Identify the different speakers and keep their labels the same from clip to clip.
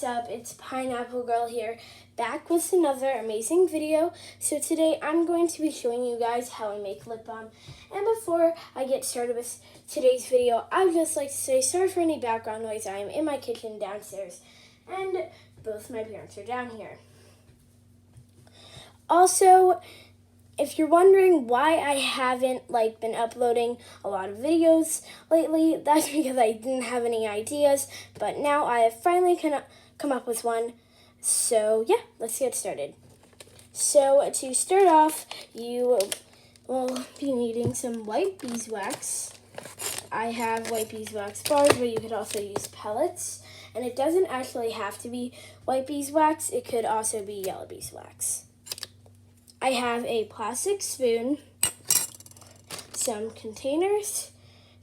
Speaker 1: up? It's Pineapple Girl here, back with another amazing video. So today I'm going to be showing you guys how I make lip balm. And before I get started with today's video, I would just like to say sorry for any background noise. I am in my kitchen downstairs, and both my parents are down here. Also, if you're wondering why I haven't been uploading a lot of videos lately, that's because I didn't have any ideas, but now I have finally come up with one. So yeah, let's get started. So to start off, you will be needing some white beeswax. I have white beeswax bars, but you could also use pellets. And it doesn't actually have to be white beeswax, it could also be yellow beeswax. I have a plastic spoon, some containers,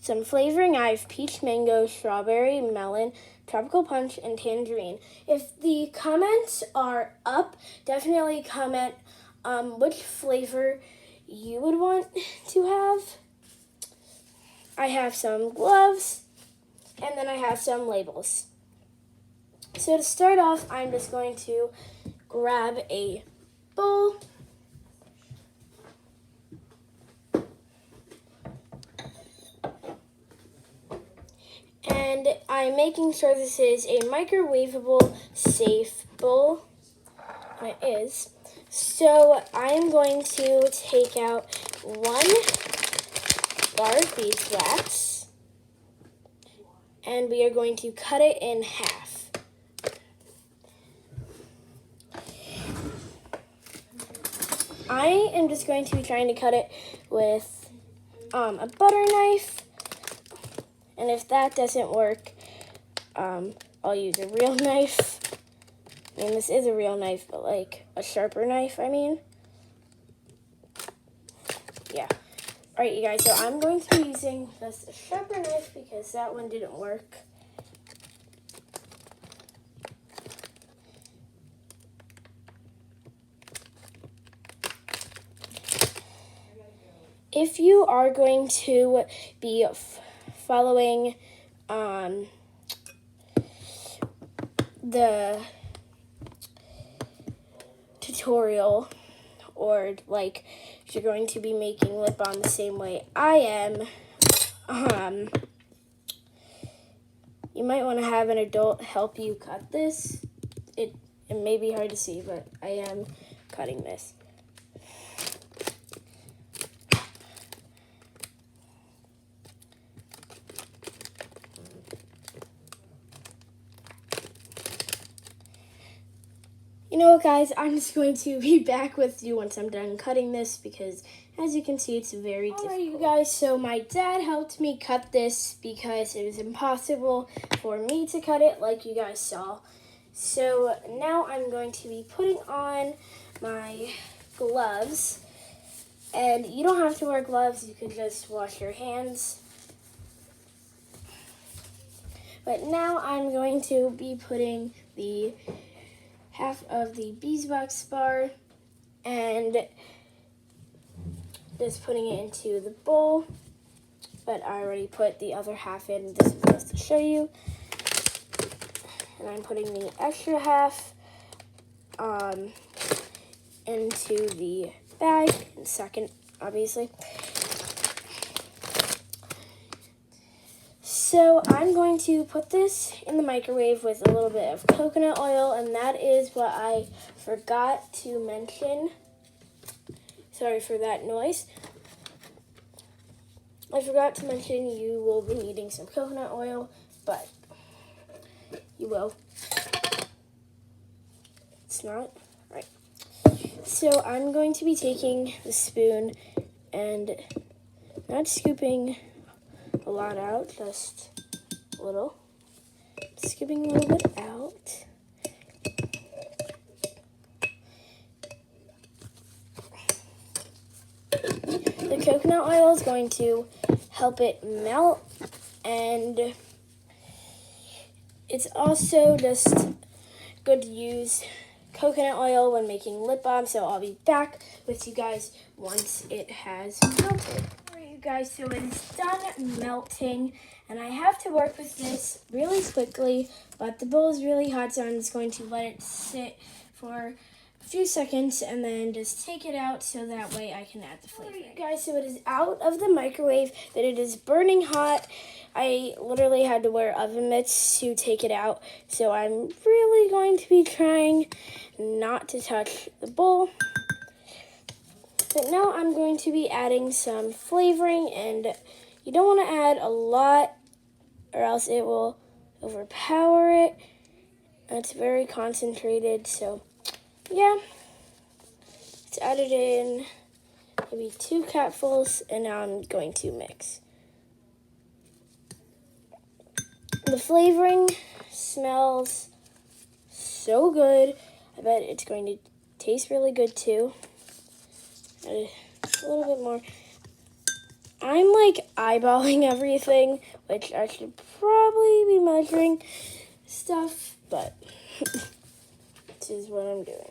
Speaker 1: some flavoring. I have peach, mango, strawberry, melon, tropical punch, and tangerine. If the comments are up, definitely comment which flavor you would want to have. I have some gloves, and then I have some labels. So to start off, I'm just going to grab a bowl. And I'm making sure this is a microwavable, safe bowl. It is. So I'm going to take out one bar of beeswax, and we are going to cut it in half. I am just going to be trying to cut it with a butter knife. And if that doesn't work, I'll use a real knife. I mean, this is a real knife, but like a sharper knife, I mean. Yeah. Alright, you guys, so I'm going to be using just a sharper knife because that one didn't work. If you are going to be following the tutorial, or if you're going to be making lip balm the same way I am, you might want to have an adult help you cut this. It may be hard to see, but I am cutting this. You know what, guys, I'm just going to be back with you once I'm done cutting this because, as you can see, it's very difficult. Alright, you guys, so my dad helped me cut this because it was impossible for me to cut it like you guys saw. So now I'm going to be putting on my gloves. And you don't have to wear gloves, you can just wash your hands. But now I'm going to be putting the half of the beeswax bar and just putting it into the bowl. But I already put the other half in. This is just to show you. And I'm putting the extra half into the bag in a second, obviously. So I'm going to put this in the microwave with a little bit of coconut oil, and that is what I forgot to mention. Sorry for that noise. I forgot to mention you will be needing some coconut oil, but you will. It's not. Right. So I'm going to be taking the spoon and not scooping a lot out, just a little. Scooping a little bit out. The coconut oil is going to help it melt, and it's also just good to use coconut oil when making lip balm, so I'll be back with you guys once it has melted. Guys, so it's done melting, and I have to work with this really quickly, but the bowl is really hot, so I'm just going to let it sit for a few seconds and then just take it out so that way I can add the flavor. Guys, so it is out of the microwave, but it is burning hot. I literally had to wear oven mitts to take it out, so I'm really going to be trying not to touch the bowl. But now I'm going to be adding some flavoring, and you don't want to add a lot or else it will overpower it. It's very concentrated, so yeah. Let's add it in maybe 2 cupfuls, and now I'm going to mix. The flavoring smells so good. I bet it's going to taste really good too. A little bit more. I'm like eyeballing everything, which I should probably be measuring stuff, but this is what I'm doing.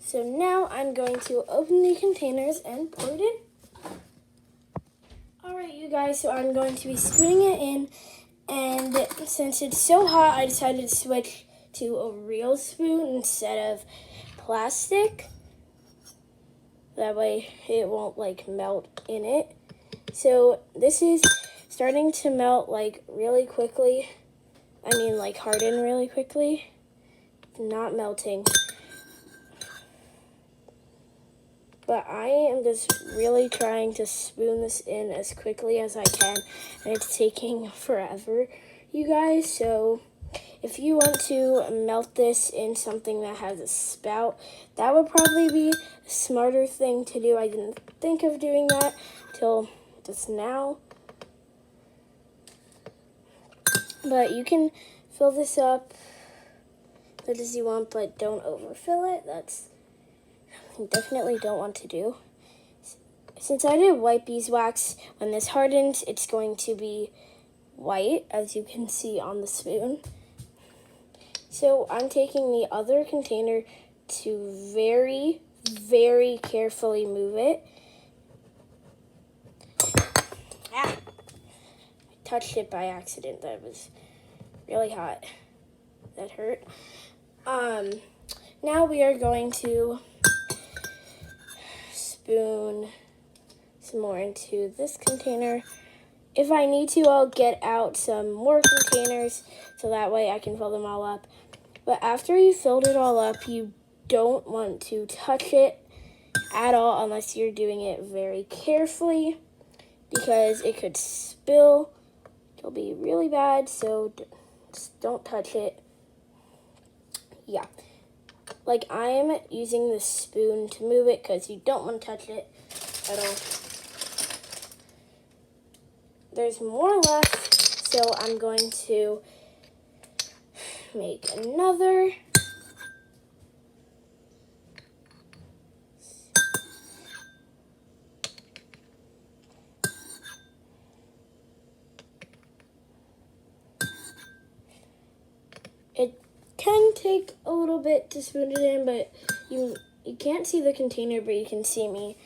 Speaker 1: So now I'm going to open the containers and pour it in. Alright, you guys, so I'm going to be spooning it in, and since it's so hot, I decided to switch to a real spoon instead of plastic. That way it won't like melt in it. So this is starting to melt like really quickly. I mean like harden really quickly. Not melting. But I am just really trying to spoon this in as quickly as I can, and it's taking forever, you guys. So if you want to melt this in something that has a spout, that would probably be a smarter thing to do. I didn't think of doing that till just now. But you can fill this up as much as you want, but don't overfill it. That's something you definitely don't want to do. Since I did white beeswax, when this hardens, it's going to be white, as you can see on the spoon. So I'm taking the other container to very, very carefully move it. Ah! I touched it by accident. That was really hot. That hurt. Now we are going to spoon some more into this container. If I need to, I'll get out some more containers so that way I can fill them all up. But after you filled it all up, you don't want to touch it at all unless you're doing it very carefully, because it could spill. It'll be really bad, so just don't touch it. Yeah. Like, I am using the spoon to move it because you don't want to touch it at all. There's more left, so I'm going to make another. It can take a little bit to spoon it in, but you can't see the container, but you can see me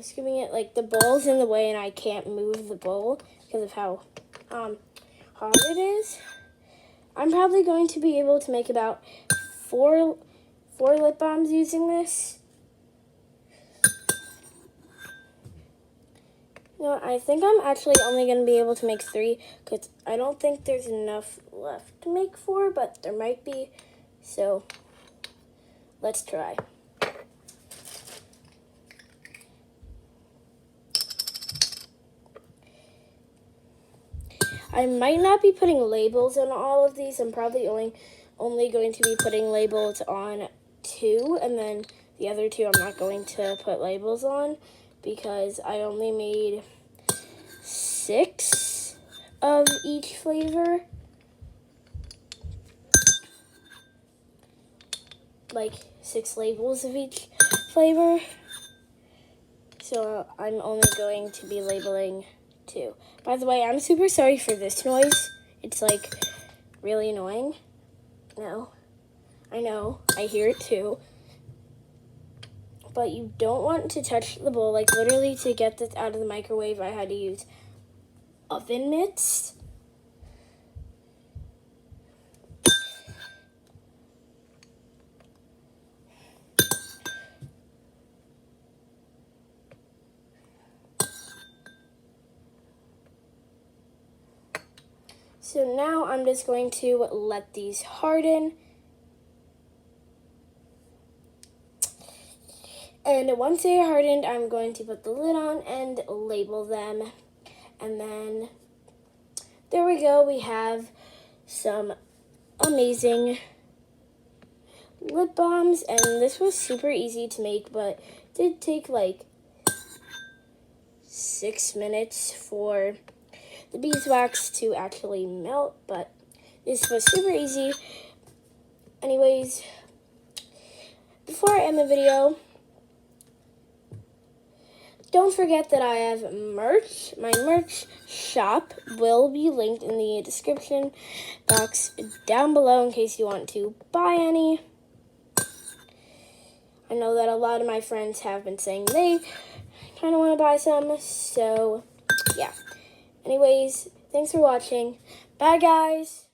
Speaker 1: scooping it. Like, the bowl's in the way and I can't move the bowl because of how hot it is. I'm probably going to be able to make about four lip balms using this. No, I think I'm actually only going to be able to make 3 because I don't think there's enough left to make 4, but there might be. So let's try. I might not be putting labels on all of these. I'm probably only going to be putting labels on 2, and then the other 2 I'm not going to put labels on because I only made 6 of each flavor. Like 6 labels of each flavor. So I'm only going to be labeling 2. By the way, I'm super sorry for this noise. It's like really annoying. No, I know, I hear it too. but you don't want to touch the bowl. Like literally to get this out of the microwave, I had to use oven mitts. So now I'm just going to let these harden. And once they are hardened, I'm going to put the lid on and label them. And then there we go. We have some amazing lip balms. And this was super easy to make, but it did take like 6 minutes for the beeswax to actually melt. But this was super easy. Anyways, before I end the video, don't forget that I have merch. My merch shop will be linked in the description box down below in case you want to buy any. I know that a lot of my friends have been saying they kind of want to buy some, so yeah. Anyways, thanks for watching. Bye, guys.